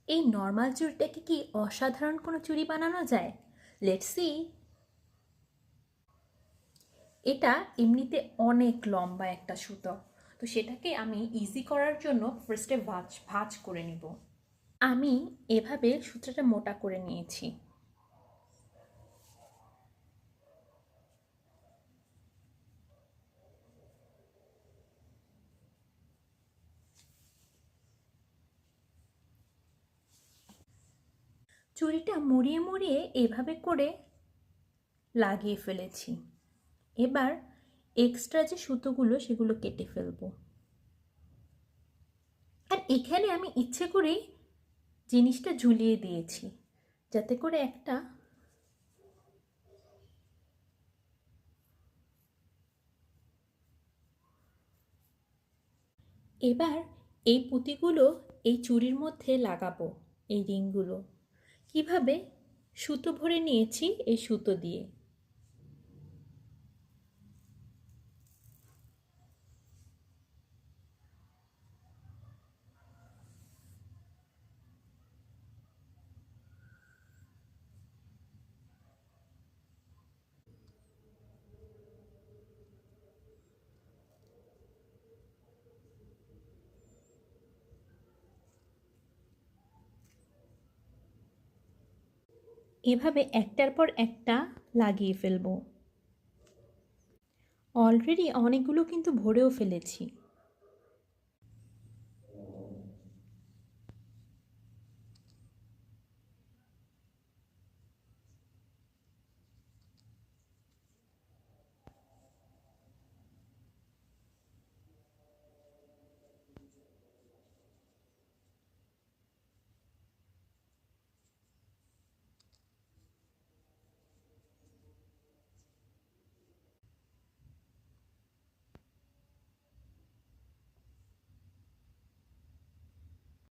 এই নর্মাল চুড়িটাকে কি অসাধারণ কোনো চুড়ি বানানো যায়? Let's see. এটা এমনিতে অনেক লম্বা একটা সুতো, তো সেটাকে আমি ইজি করার জন্য ফার্স্টে ভাঁজ ভাঁজ করে নিব। আমি এভাবে সুতোটা মোটা করে নিয়েছি। চুড়িটা মুড়িয়ে মুড়িয়ে এভাবে করে লাগিয়ে ফেলেছি। এবার এক্সট্রা যে সুতোগুলো সেগুলো কেটে ফেলবো। আর এখানে আমি ইচ্ছে করেই জিনিসটা ঝুলিয়ে দিয়েছি যাতে করে একটা এবার এই পুঁতিগুলো এই চুড়ির মধ্যে লাগাবো। এই রিংগুলো কিভাবে? সুতো ভরে নিয়েছি এই সুতো দিয়ে। এভাবে একটার পর একটা লাগিয়ে ফেলবো। অলরেডি অনেকগুলো কিন্তু ভরেও ফেলেছি।